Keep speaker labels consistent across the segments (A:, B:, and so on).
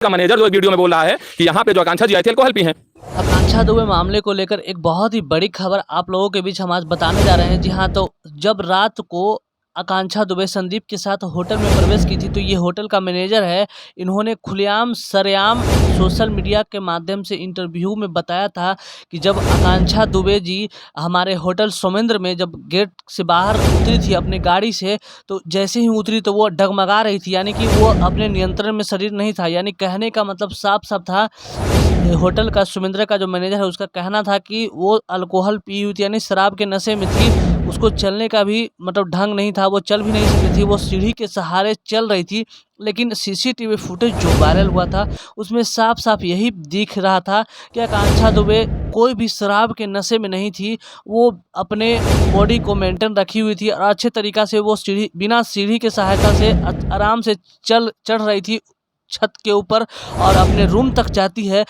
A: का मैनेजर जो वीडियो में बोल रहा है कि यहाँ पे जो आकांक्षा जी आई थी अल्कोहल पी हैं।
B: आकांक्षा दुबे मामले को लेकर एक बहुत ही बड़ी खबर आप लोगों के बीच हम आज बताने जा रहे हैं। जी हाँ, तो जब रात को आकांक्षा दुबे संदीप के साथ होटल में प्रवेश की थी, तो ये होटल का मैनेजर है। इन्होंने खुलेआम सरेआम सोशल मीडिया के माध्यम से इंटरव्यू में बताया था कि जब आकांक्षा दुबे जी हमारे होटल सोमेंद्र में जब गेट से बाहर उतरी थी अपनी गाड़ी से, तो जैसे ही उतरी तो वो डगमगा रही थी, यानी कि वो अपने नियंत्रण में शरीर नहीं था। यानी कहने का मतलब साफ साफ था, होटल का सुमिंद्रा का जो मैनेजर है उसका कहना था कि वो अल्कोहल पी हुई थी, यानी शराब के नशे में थी। उसको चलने का भी मतलब ढंग नहीं था, वो चल भी नहीं सकती थी, वो सीढ़ी के सहारे चल रही थी। लेकिन सीसीटीवी फुटेज जो वायरल हुआ था उसमें साफ साफ यही दिख रहा था कि आकांक्षा दुबे कोई भी शराब के नशे में नहीं थी। वो अपने बॉडी को मेंटेन रखी हुई थी और अच्छे तरीक़ा से वो सीढ़ी बिना सीढ़ी के सहायता से आराम से चढ़ रही थी छत के ऊपर और अपने रूम तक जाती है।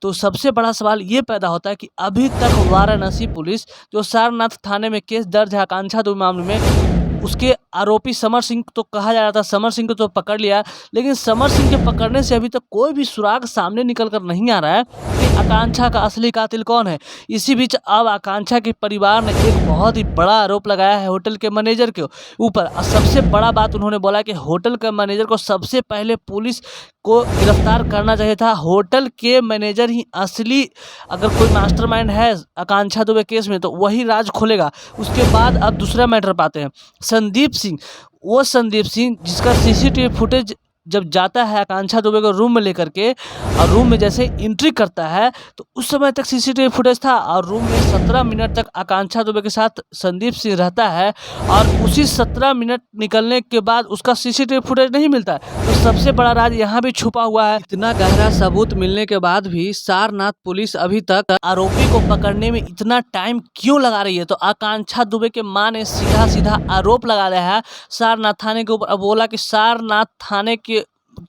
B: तो सबसे बड़ा सवाल ये पैदा होता है कि अभी तक वाराणसी पुलिस जो सारनाथ थाने में केस दर्ज है आकांक्षा दुबे मामले में, उसके आरोपी समर सिंह तो कहा जा रहा था, समर सिंह को तो पकड़ लिया, लेकिन समर सिंह के पकड़ने से अभी तक कोई भी सुराग सामने निकल कर नहीं आ रहा है कि आकांक्षा का असली कातिल कौन है। इसी बीच अब आकांक्षा के परिवार ने एक बहुत ही बड़ा आरोप लगाया है होटल के मैनेजर के ऊपर। और सबसे बड़ा बात उन्होंने बोला कि होटल के मैनेजर को सबसे पहले पुलिस को गिरफ्तार करना चाहिए था। होटल के मैनेजर ही असली, अगर कोई मास्टरमाइंड है आकांक्षा दुबे केस में तो वही राज खोलेगा। उसके बाद अब दूसरा मैटर पाते हैं, संदीप सिंह। वो संदीप सिंह जिसका सीसीटीवी फुटेज जब जाता है आकांक्षा दुबे को रूम में लेकर के, और रूम में जैसे एंट्री करता है तो उस समय तक सीसीटीवी फुटेज था और रूम में 17 मिनट तक आकांक्षा दुबे के साथ संदीप सिंह रहता है और उसी 17 मिनट निकलने के बाद उसका सीसीटीवी फुटेज नहीं मिलता है। तो सबसे बड़ा राज यहाँ भी छुपा हुआ है। इतना गहरा सबूत मिलने के बाद भी सारनाथ पुलिस अभी तक आरोपी को पकड़ने में इतना टाइम क्यों लगा रही है? तो आकांक्षा दुबे के मां ने सीधा सीधा आरोप लगा दिया है सारनाथ थाने के ऊपर। बोला कि सारनाथ थाने के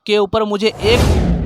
B: ऊपर मुझे एक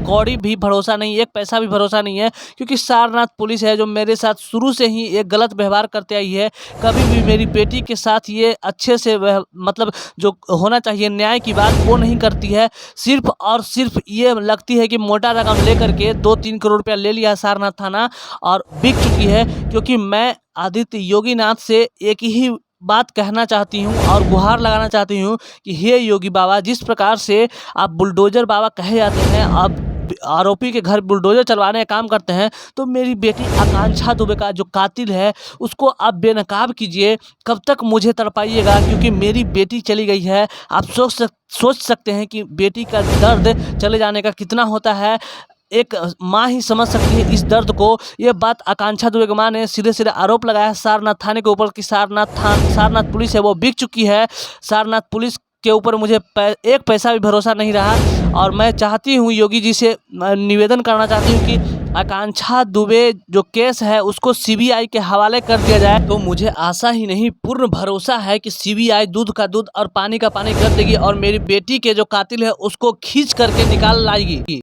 B: कौड़ी भी भरोसा नहीं, एक पैसा भी भरोसा नहीं है, क्योंकि सारनाथ पुलिस है जो मेरे साथ शुरू से ही एक गलत व्यवहार करते आई है। कभी भी मेरी बेटी के साथ ये अच्छे से मतलब जो होना चाहिए न्याय की बात वो नहीं करती है। सिर्फ और सिर्फ ये लगती है कि मोटा रकम लेकर के 2-3 करोड़ रुपया ले लिया सारनाथ थाना और बिक चुकी है। क्योंकि मैं आदित्य योगीनाथ से एक ही बात कहना चाहती हूँ और गुहार लगाना चाहती हूँ कि हे योगी बाबा, जिस प्रकार से आप बुलडोजर बाबा कहे जाते हैं, आप आरोपी के घर बुलडोजर चलवाने का काम करते हैं, तो मेरी बेटी आकांक्षा दुबे का जो कातिल है उसको आप बेनकाब कीजिए। कब तक मुझे तड़पाइएगा, क्योंकि मेरी बेटी चली गई है। आप सोच सकते हैं कि बेटी का दर्द चले जाने का कितना होता है। एक माँ ही समझ सकती है इस दर्द को। ये बात आकांक्षा दुबे की माँ ने सीधे सीधे आरोप लगाया है सारनाथ थाने के ऊपर कि सारनाथ पुलिस है वो बिक चुकी है। सारनाथ पुलिस के ऊपर मुझे एक पैसा भी भरोसा नहीं रहा और मैं चाहती हूँ, योगी जी से निवेदन करना चाहती हूँ कि आकांक्षा दुबे जो केस है उसको सीबीआई के हवाले कर दिया जाए। तो मुझे आशा ही नहीं पूर्ण भरोसा है कि सीबीआई दूध का दूध और पानी का पानी कर देगी और मेरी बेटी के जो कातिल है उसको खींच करके निकाल लाएगी।